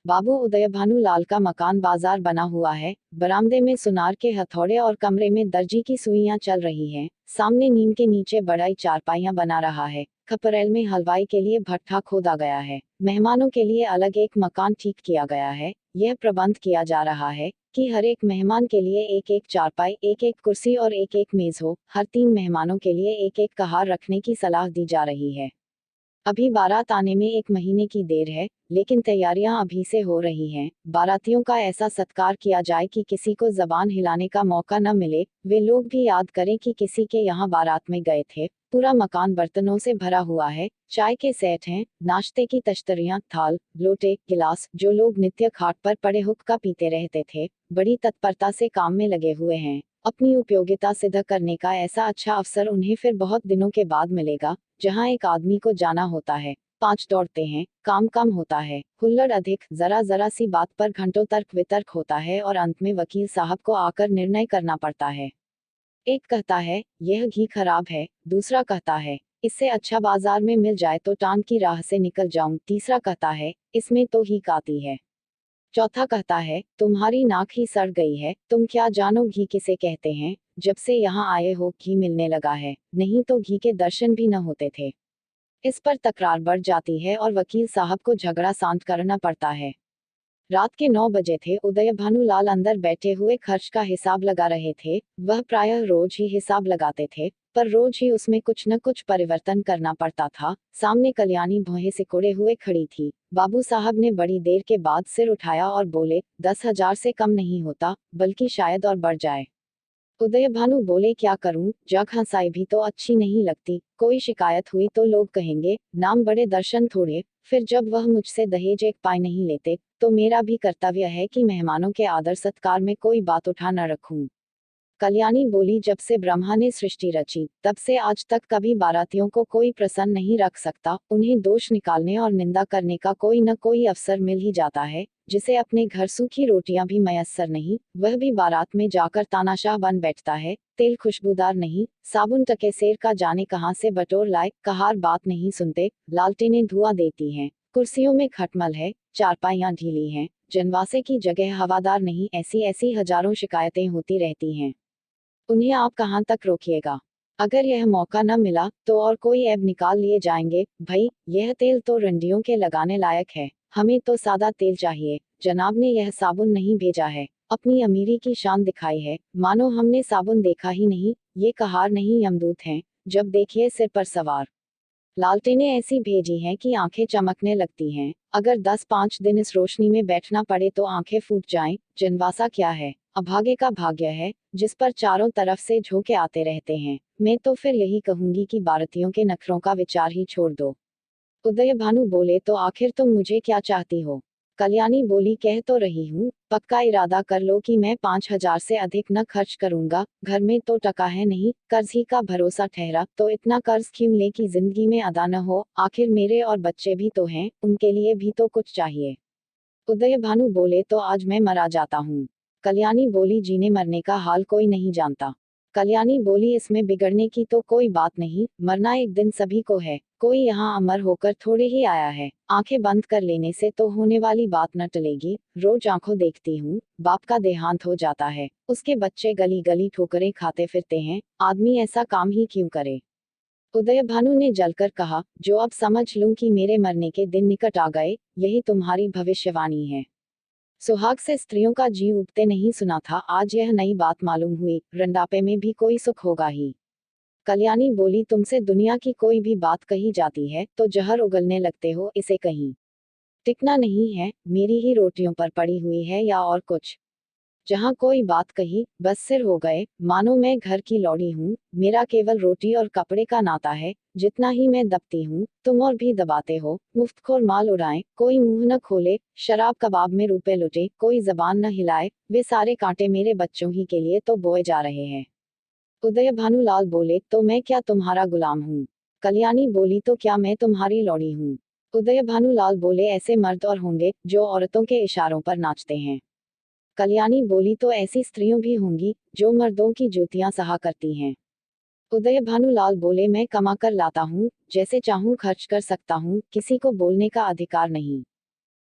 बाबू उदय भानुलाल का मकान बाजार बना हुआ है। बरामदे में सुनार के हथौड़े और कमरे में दर्जी की सुइयां चल रही हैं। सामने नीम के नीचे बड़ाई चारपाइयां बना रहा है। खपरेल में हलवाई के लिए भट्ठा खोदा गया है। मेहमानों के लिए अलग एक मकान ठीक किया गया है। यह प्रबंध किया जा रहा है कि हर एक मेहमान के लिए एक एक चारपाई, एक एक कुर्सी और एक एक मेज हो। हर 3 मेहमानों के लिए एक एक कहार रखने की सलाह दी जा रही है। अभी बारात आने में 1 महीने की देर है, लेकिन तैयारियां अभी से हो रही हैं। बारातियों का ऐसा सत्कार किया जाए कि किसी को जबान हिलाने का मौका न मिले। वे लोग भी याद करें कि किसी के यहाँ बारात में गए थे। पूरा मकान बर्तनों से भरा हुआ है। चाय के सेट हैं, नाश्ते की तश्तरियां, थाल, लोटे, गिलास। जो लोग नित्य खाट पर पड़े हुक्का पीते रहते थे, बड़ी तत्परता से काम में लगे हुए हैं। अपनी उपयोगिता सिद्ध करने का ऐसा अच्छा अवसर उन्हें फिर बहुत दिनों के बाद मिलेगा। जहां एक आदमी को जाना होता है, 5 दौड़ते हैं, काम कम होता है, हुल्लड़ अधिक, जरा जरा सी बात पर घंटों तर्क वितर्क होता है और अंत में वकील साहब को आकर निर्णय करना पड़ता है। एक कहता है यह घी खराब है, दूसरा कहता है इससे अच्छा बाजार में मिल जाए तो टांग की राह से निकल जाऊं, तीसरा कहता है इसमें तो ही आती है, चौथा कहता है तुम्हारी नाक ही सड़ गई है, तुम क्या जानो घी किसे कहते हैं। जब से यहाँ आए हो घी मिलने लगा है, नहीं तो घी के दर्शन भी न होते थे। इस पर तकरार बढ़ जाती है और वकील साहब को झगड़ा शांत करना पड़ता है। रात के 9 बजे थे। उदय भानुलाल अंदर बैठे हुए खर्च का हिसाब लगा रहे थे। वह प्रायः रोज ही हिसाब लगाते थे, पर रोज ही उसमें कुछ न कुछ परिवर्तन करना पड़ता था। सामने कल्याणी भौहें सिकोड़े हुए खड़ी थी। बाबू साहब ने बड़ी देर के बाद सिर उठाया और बोले, 10,000 से कम नहीं होता, बल्कि शायद और बढ़ जाए। उदय भानु बोले, क्या करूं, जग हंसाई भी तो अच्छी नहीं लगती। कोई शिकायत हुई तो लोग कहेंगे नाम बड़े दर्शन थोड़े। फिर जब वह मुझसे दहेज 1 पाई नहीं लेते, तो मेरा भी कर्तव्य है कि मेहमानों के आदर सत्कार में कोई बात उठा न रखूं। कल्याणी बोली, जब से ब्रह्मा ने सृष्टि रची, तब से आज तक कभी बारातियों को कोई प्रसन्न नहीं रख सकता। उन्हें दोष निकालने और निंदा करने का कोई न कोई अवसर मिल ही जाता है। जिसे अपने घर सूखी रोटियां भी मयस्सर नहीं, वह भी बारात में जाकर तानाशाह बन बैठता है। तेल खुशबूदार नहीं, साबुन टके सेर का जाने कहां से बटोर लाए। कहार बात नहीं सुनते, लालटेनें धुआं देती हैं। कुर्सियों में खटमल है, चारपाइयां ढीली हैं, जनवासे की जगह हवादार नहीं। ऐसी ऐसी हजारों शिकायतें होती रहती हैं। उन्हें आप कहाँ तक रोकिएगा। अगर यह मौका न मिला तो और कोई ऐब निकाल लिए जाएंगे। भाई, यह तेल तो रंडियों के लगाने लायक है, हमें तो सादा तेल चाहिए। जनाब ने यह साबुन नहीं भेजा है, अपनी अमीरी की शान दिखाई है, मानो हमने साबुन देखा ही नहीं। ये कहार नहीं, यमदूत हैं, जब देखिए सिर पर सवार। लालटेनें ऐसी भेजी हैं कि आंखें चमकने लगती हैं। अगर 10-5 दिन इस रोशनी में बैठना पड़े तो आंखें फूट जाएं। जनवासा क्या है, अभागे का भाग्य है, जिस पर चारों तरफ से झोंके आते रहते हैं। मैं तो फिर यही कहूंगी कि बारातियों के नखरों का विचार ही छोड़ दो। उदय भानु बोले, तो आखिर तुम मुझे क्या चाहती हो। कल्याणी बोली, कह तो रही हूँ, पक्का इरादा कर लो कि मैं 5,000 से अधिक न खर्च करूंगा। घर में तो टका है नहीं, कर्ज ही का भरोसा ठहरा। तो इतना कर्ज क्यों ले कि जिंदगी में अदा न हो। आखिर मेरे और बच्चे भी तो हैं, उनके लिए भी तो कुछ चाहिए। उदय भानु बोले, तो आज मैं मरा जाता हूँ। कल्याणी बोली, जीने मरने का हाल कोई नहीं जानता। कल्याणी बोली, इसमें बिगड़ने की तो कोई बात नहीं, मरना एक दिन सभी को है। कोई यहाँ अमर होकर थोड़े ही आया है। आंखें बंद कर लेने से तो होने वाली बात न टलेगी। रोज आंखों देखती हूँ, बाप का देहांत हो जाता है, उसके बच्चे गली गली ठोकरें खाते फिरते हैं। आदमी ऐसा काम ही क्यों करे। उदय भानु ने जलकर कहा, जो अब समझ लूं कि मेरे मरने के दिन निकट आ गए, यही तुम्हारी भविष्यवाणी है। सुहाग से स्त्रियों का जी उठते नहीं सुना था, आज यह नई बात मालूम हुई। रंडापे में भी कोई सुख होगा ही। कल्याणी बोली, तुमसे दुनिया की कोई भी बात कही जाती है तो जहर उगलने लगते हो। इसे कहीं टिकना नहीं है, मेरी ही रोटियों पर पड़ी हुई है या और कुछ। जहाँ कोई बात कही, बस सिर हो गए, मानो मैं घर की लौड़ी हूँ। मेरा केवल रोटी और कपड़े का नाता है। जितना ही मैं दबती हूँ, तुम और भी दबाते हो। मुफ्तखोर माल उड़ाए, कोई मुंह न खोले, शराब कबाब में रुपए लुटे, कोई जबान न हिलाए। वे सारे कांटे मेरे बच्चों ही के लिए तो बोए जा रहे हैं। उदय भानुलाल बोले, तो मैं क्या तुम्हारा गुलाम हूँ। कल्याणी बोली, तो क्या मैं तुम्हारी लौड़ी हूँ। उदय भानुलाल बोले, ऐसे मर्द और होंगे जो औरतों के इशारों पर नाचते हैं। कल्याणी बोली, तो ऐसी स्त्रियों भी होंगी जो मर्दों की जूतियां सहा करती हैं। उदय भानुलाल बोले, मैं कमा कर लाता हूँ, जैसे चाहूँ खर्च कर सकता हूँ, किसी को बोलने का अधिकार नहीं।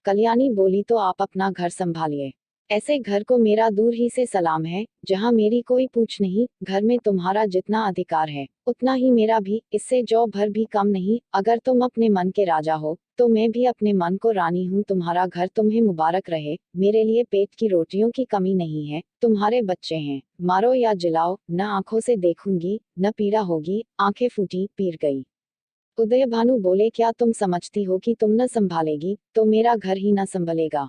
कल्याणी बोली तो आप अपना घर संभालिए। ऐसे घर को मेरा दूर ही से सलाम है, जहाँ मेरी कोई पूछ नहीं। घर में तुम्हारा जितना अधिकार है उतना ही मेरा भी, इससे जौ भर भी कम नहीं। अगर तुम अपने मन के राजा हो तो मैं भी अपने मन को रानी हूँ। तुम्हारा घर तुम्हें मुबारक रहे। मेरे लिए पेट की रोटियों की कमी नहीं है। तुम्हारे बच्चे हैं, मारो या जिलाओ, न आंखों से देखूंगी न पीड़ा होगी। आंखें फूटी, पीर गई। उदय भानु बोले, क्या तुम समझती हो कि तुम न संभालेगी तो मेरा घर ही न संभलेगा?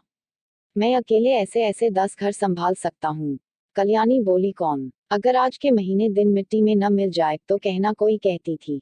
मैं अकेले ऐसे ऐसे 10 घर संभाल सकता हूँ। कल्याणी बोली, कौन? अगर आज के महीने दिन मिट्टी में न मिल जाए तो कहना, कोई कहती थी।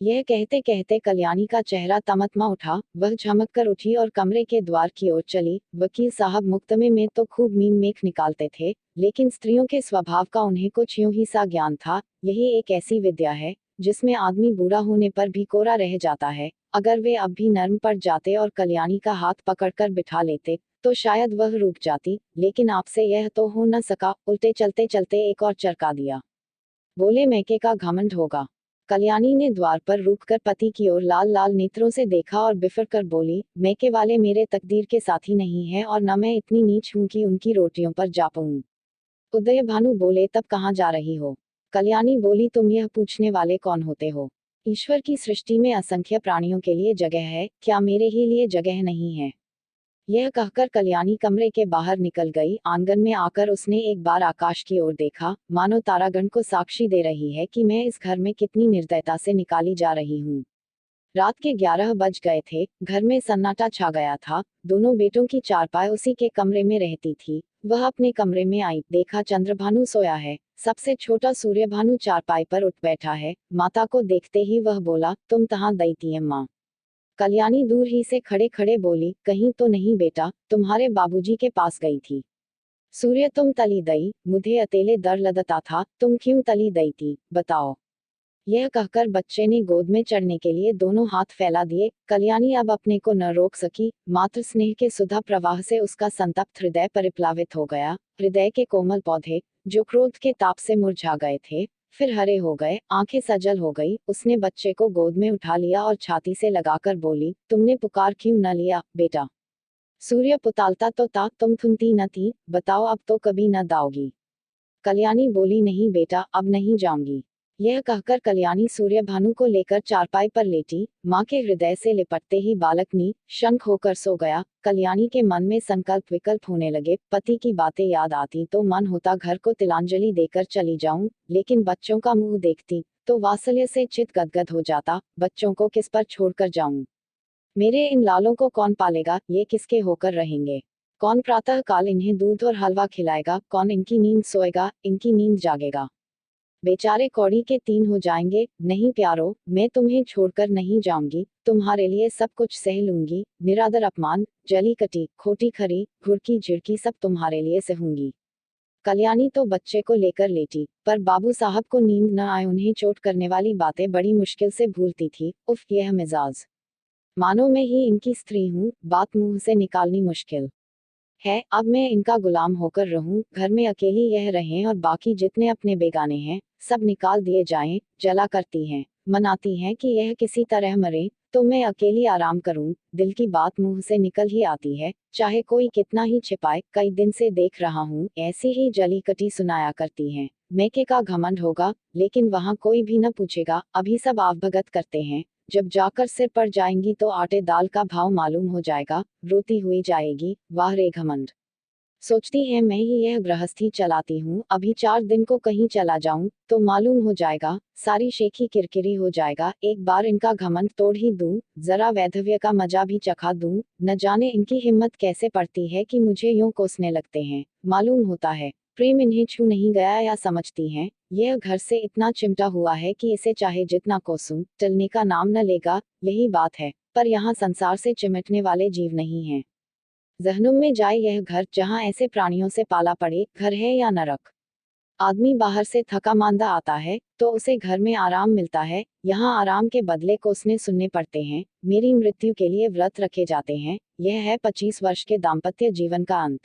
यह कहते कहते कल्याणी का चेहरा तमतमा उठा। वह झमक कर उठी और कमरे के द्वार की ओर चली। वकील साहब मुकदमे में तो खूब मीन मेख निकालते थे, लेकिन स्त्रियों के स्वभाव का उन्हें कुछ यूं ही सा ज्ञान था। यही एक ऐसी विद्या है जिसमें आदमी बूढ़ा होने पर भी कोरा रह जाता है। अगर वे अब भी नर्म पड़ जाते और कल्याणी का हाथ पकड़कर बिठा लेते तो शायद वह रुक जाती, लेकिन आपसे यह तो हो न सका। उल्टे चलते चलते एक और चरका दिया। बोले, मैके का घमंड होगा। कल्याणी ने द्वार पर रुककर पति की ओर लाल लाल नेत्रों से देखा और बिफर कर बोली, मैके वाले मेरे तकदीर के साथी नहीं है और न मैं इतनी नीच हूं कि उनकी रोटियों पर जा पाऊं। उदय भानु बोले, तब कहाँ जा रही हो? कल्याणी बोली, तुम यह पूछने वाले कौन होते हो? ईश्वर की सृष्टि में असंख्य प्राणियों के लिए जगह है, क्या मेरे ही लिए जगह नहीं है? यह कहकर कल्याणी कमरे के बाहर निकल गई। आंगन में आकर उसने एक बार आकाश की ओर देखा, मानो तारागण को साक्षी दे रही है कि मैं इस घर में कितनी निर्दयता से निकाली जा रही हूँ। रात के 11 बज गए थे। घर में सन्नाटा छा गया था। दोनों बेटों की चारपाई उसी के कमरे में रहती थी। वह अपने कमरे में आई, देखा चंद्रभानु सोया है। सबसे छोटा सूर्यभानु चारपाई पर उठ बैठा है। माता को देखते ही वह बोला, तुम तहाँ दैती अम्मा? कल्याणी दूर ही से खड़े खड़े बोली, कहीं तो नहीं बेटा, तुम्हारे बाबूजी के पास गई थी। सूर्य, तुम तली दई, मुझे अकेले डर लगता था, तुम क्यों तली दई थी, बताओ। यह कहकर बच्चे ने गोद में चढ़ने के लिए दोनों हाथ फैला दिए। कल्याणी अब अपने को न रोक सकी। मातृ स्नेह के सुधा प्रवाह से उसका संतप्त हृदय परिप्लावित हो गया। हृदय के कोमल पौधे, जो क्रोध के ताप से मुरझा गए थे, फिर हरे हो गए, आंखें सजल हो गई। उसने बच्चे को गोद में उठा लिया और छाती से लगाकर बोली, तुमने पुकार क्यों न लिया, बेटा? सूर्य पुतालता तो था, तुम थुनती न थी, बताओ अब तो कभी न दाओगी। कल्याणी बोली, नहीं बेटा, अब नहीं जाऊंगी। यह कहकर कल्याणी सूर्यभानु को लेकर चारपाई पर लेटी। माँ के हृदय से लिपटते ही बालक शंख होकर सो गया। कल्याणी के मन में संकल्प विकल्प होने लगे। पति की बातें याद आती तो मन होता घर को तिलांजलि देकर चली जाऊं, लेकिन बच्चों का मुंह देखती तो वात्सल्य से चित गदगद हो जाता। बच्चों को किस पर छोड़कर जाऊं? मेरे इन लालों को कौन पालेगा? ये किसके होकर रहेंगे? कौन प्रातः काल इन्हें दूध और हलवा खिलाएगा? कौन इनकी नींद सोएगा, इनकी नींद जागेगा? बेचारे कौड़ी के 3 हो जाएंगे। नहीं प्यारो, मैं तुम्हें छोड़कर नहीं जाऊंगी। तुम्हारे लिए सब कुछ सह लूंगी। निरादर, अपमान, जली कटी, खोटी खरी, घुड़की झिड़की सब तुम्हारे लिए सहूंगी। कल्याणी तो बच्चे को लेकर लेटी, पर बाबू साहब को नींद न आए। उन्हें चोट करने वाली बातें बड़ी मुश्किल से भूलती थी। उफ, यह मिजाज, मानो मैं ही इनकी स्त्री हूँ। बात मुंह से निकालनी मुश्किल है। अब मैं इनका गुलाम होकर रहूं। घर में अकेली यह रहें और बाकी जितने अपने बेगाने हैं सब निकाल दिए जाएं। जला करती हैं, मनाती हैं कि यह किसी तरह मरे तो मैं अकेली आराम करूं। दिल की बात मुंह से निकल ही आती है, चाहे कोई कितना ही छिपाए। कई दिन से देख रहा हूं ऐसी ही जली कटी सुनाया करती हैं। मैके का घमंड होगा, लेकिन वहां कोई भी न पूछेगा। अभी सब आवभगत करते हैं, जब जाकर सिर पड़ जाएंगी तो आटे दाल का भाव मालूम हो जाएगा। रोती हुई जाएगी, वाह रे घमंड। सोचती है मैं ही यह गृहस्थी चलाती हूँ। अभी 4 दिन को कहीं चला जाऊं तो मालूम हो जाएगा, सारी शेखी किरकिरी हो जाएगा। एक बार इनका घमंड तोड़ ही दूं, जरा वैधव्य का मजा भी चखा दूं। न जाने इनकी हिम्मत कैसे पड़ती है कि मुझे यूं कोसने लगते हैं। मालूम होता है प्रेम इन्हें छू नहीं गया, या समझती हैं यह घर से इतना चिमटा हुआ है कि इसे चाहे जितना कोसूं टलने का नाम न लेगा। यही बात है, पर यहाँ संसार से चिमटने वाले जीव नहीं हैं। जहनुम में जाए यह घर जहाँ ऐसे प्राणियों से पाला पड़े, घर है या नरक? आदमी बाहर से थका मांदा आता है तो उसे घर में आराम मिलता है, यहाँ आराम के बदले कोसने सुनने पड़ते हैं। मेरी मृत्यु के लिए व्रत रखे जाते हैं। यह है 25 वर्ष के दाम्पत्य जीवन का अंत।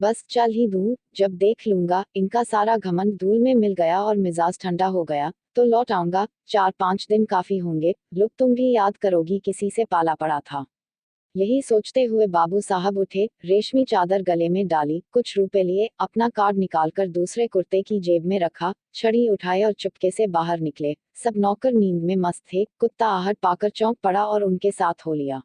बस चल ही दूं, जब देख लूंगा इनका सारा घमंड धूल में मिल गया और मिजाज ठंडा हो गया तो लौट आऊंगा। 4-5 दिन काफी होंगे। लोग तुम भी याद करोगी किसी से पाला पड़ा था। यही सोचते हुए बाबू साहब उठे, रेशमी चादर गले में डाली, कुछ रुपए लिए, अपना कार्ड निकालकर दूसरे कुर्ते की जेब में रखा, छड़ी उठाए और चुपके से बाहर निकले। सब नौकर नींद में मस्त थे। कुत्ता आहट पाकर चौंक पड़ा और उनके साथ हो लिया।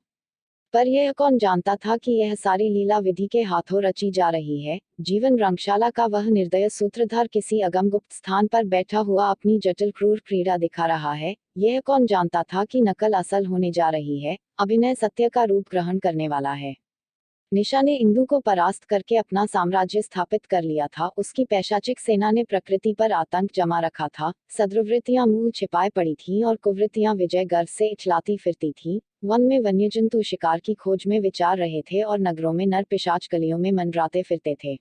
पर यह कौन जानता था कि यह सारी लीला विधि के हाथों रची जा रही है। जीवन रंगशाला का वह निर्दय सूत्रधार किसी अगम गुप्त स्थान पर बैठा हुआ अपनी जटिल क्रूर क्रीड़ा दिखा रहा है। यह कौन जानता था कि नकल असल होने जा रही है, अभिनय सत्य का रूप ग्रहण करने वाला है। निशा ने इंदु को परास्त करके अपना साम्राज्य स्थापित कर लिया था। उसकी पैशाचिक सेना ने प्रकृति पर आतंक जमा रखा था। सद्वृत्तियां मुंह छिपाए पड़ी थीं और कुवृत्तियां विजय गर्व से इछलाती फिरती थीं। वन में वन्यजंतु शिकार की खोज में विचार रहे थे और नगरों में नर पिशाच गलियों में मंडराते फिरते थे।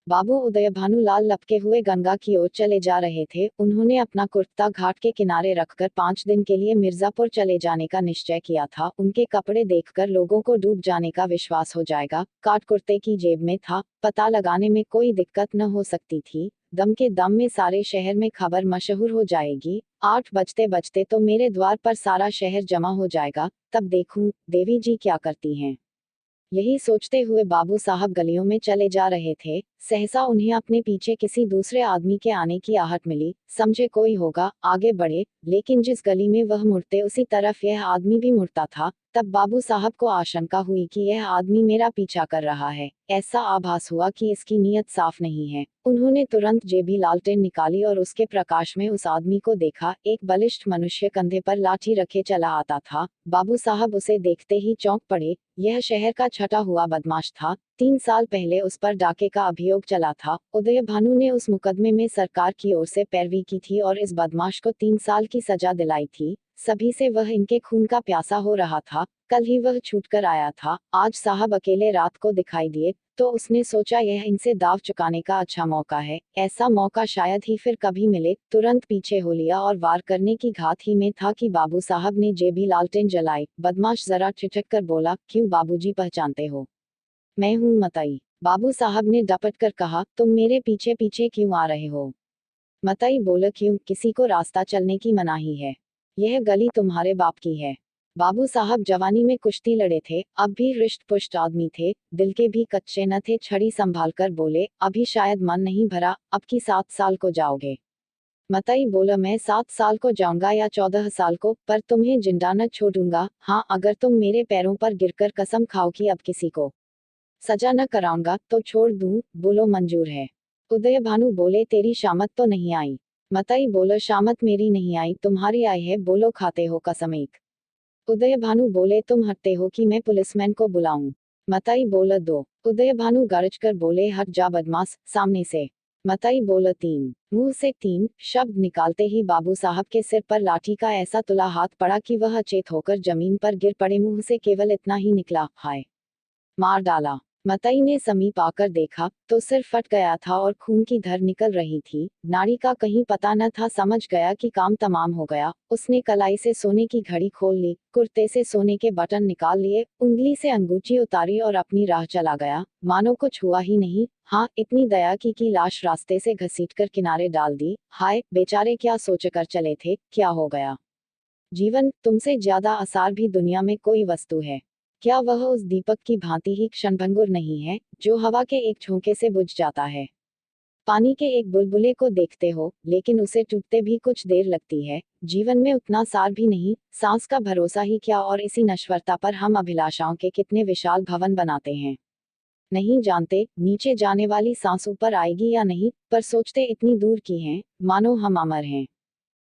बाबू उदयभानु लाल लपके हुए गंगा की ओर चले जा रहे थे। उन्होंने अपना कुर्ता घाट के किनारे रखकर 5 दिन के लिए मिर्जापुर चले जाने का निश्चय किया था। उनके कपड़े देखकर लोगों को डूब जाने का विश्वास हो जाएगा। कार्ड कुर्ते की जेब में था, पता लगाने में कोई दिक्कत न हो सकती थी। दम के दम में सारे शहर में खबर मशहूर हो जाएगी। 8 बजते बजते तो मेरे द्वार पर सारा शहर जमा हो जाएगा, तब देखूं देवी जी क्या करती हैं। यही सोचते हुए बाबू साहब गलियों में चले जा रहे थे। सहसा उन्हें अपने पीछे किसी दूसरे आदमी के आने की आहट मिली। समझे कोई होगा, आगे बढ़े, लेकिन जिस गली में वह मुड़ते उसी तरफ यह आदमी भी मुड़ता था। तब बाबू साहब को आशंका हुई कि यह आदमी मेरा पीछा कर रहा है। ऐसा आभास हुआ कि इसकी नीयत साफ नहीं है। उन्होंने तुरंत जेबी लालटेन निकाली और उसके प्रकाश में उस आदमी को देखा। एक बलिष्ठ मनुष्य कंधे पर लाठी रखे चला आता था। बाबू साहब उसे देखते ही चौंक पड़े। यह शहर का छटा हुआ बदमाश था। 3 साल पहले उस पर डाके का अभियोग चला था। उदयभानु ने उस मुकदमे में सरकार की ओर से पैरवी की थी और इस बदमाश को 3 साल की सजा दिलाई थी। सभी से वह इनके खून का प्यासा हो रहा था। कल ही वह छूटकर आया था। आज साहब अकेले रात को दिखाई दिए, तो उसने सोचा यह इनसे दाव चुकाने का अच्छा मौका है। ऐसा मौका शायद ही फिर कभी मिले। तुरंत पीछे हो लिया और वार करने की घात ही में था कि बाबू साहब ने जेबी लालटेन जलाई। बदमाश जरा ठिठक कर बोला, क्यों बाबूजी पहचानते हो? मैं हूँ मतई। बाबू साहब ने डपट कर कहा, तुम मेरे पीछे पीछे क्यों आ रहे हो? मतई बोला, क्यों, किसी को रास्ता चलने की मनाही है। यह गली तुम्हारे बाप की है। बाबू साहब जवानी में कुश्ती लड़े थे, अब भी हृष्ट पुष्ट आदमी थे, दिल के भी कच्चे न थे। छड़ी संभाल कर बोले, अभी शायद मन नहीं भरा, अब की 7 साल को जाओगे। मतई बोला, मैं 7 साल को जाऊंगा या 14 साल को, पर तुम्हें जिंदा न छोड़ूंगा। हाँ, अगर तुम मेरे पैरों पर गिरकर कसम खाओ कि अब किसी को सजा न कराऊंगा तो छोड़ दूं। बोलो, मंजूर है? उदयभानु बोले, तेरी शामत तो नहीं आई। मतई बोला, शामत मेरी नहीं आई, तुम्हारी आई है। बोलो, खाते हो कसम एक? उदयभानु बोले, तुम हटते हो कि मैं पुलिसमैन को बुलाऊं? मतई बोला, 2। उदयभानु गरज कर बोले, हट जा बदमाश, सामने से। मतई बोला, 3। मुंह से 3 शब्द निकालते ही बाबू साहब के सिर पर लाठी का ऐसा तुला हाथ पड़ा कि वह अचेत होकर जमीन पर गिर पड़े। मुंह से केवल इतना ही निकला, हाय, मार डाला। मतई ने समीप आकर देखा तो सिर फट गया था और खून की धार निकल रही थी। नाड़ी का कहीं पता न था। समझ गया कि काम तमाम हो गया। उसने कलाई से सोने की घड़ी खोल ली, कुर्ते से सोने के बटन निकाल लिए, उंगली से अंगूठी उतारी और अपनी राह चला गया, मानो कुछ हुआ ही नहीं। हाँ, इतनी दया की कि लाश रास्ते से घसीटकर किनारे डाल दी। हाय बेचारे, क्या सोचकर चले थे, क्या हो गया? जीवन, तुमसे ज्यादा आसार भी दुनिया में कोई वस्तु है क्या? वह उस दीपक की भांति ही क्षणभंगुर नहीं है, जो हवा के एक झोंके से बुझ जाता है। पानी के एक बुलबुले को देखते हो, लेकिन उसे टूटते भी कुछ देर लगती है। जीवन में उतना सार भी नहीं, सांस का भरोसा ही क्या, और इसी नश्वरता पर हम अभिलाषाओं के कितने विशाल भवन बनाते हैं। नहीं जानते नीचे जाने वाली सांस ऊपर आएगी या नहीं, पर सोचते इतनी दूर की हैं, मानो हम अमर हैं।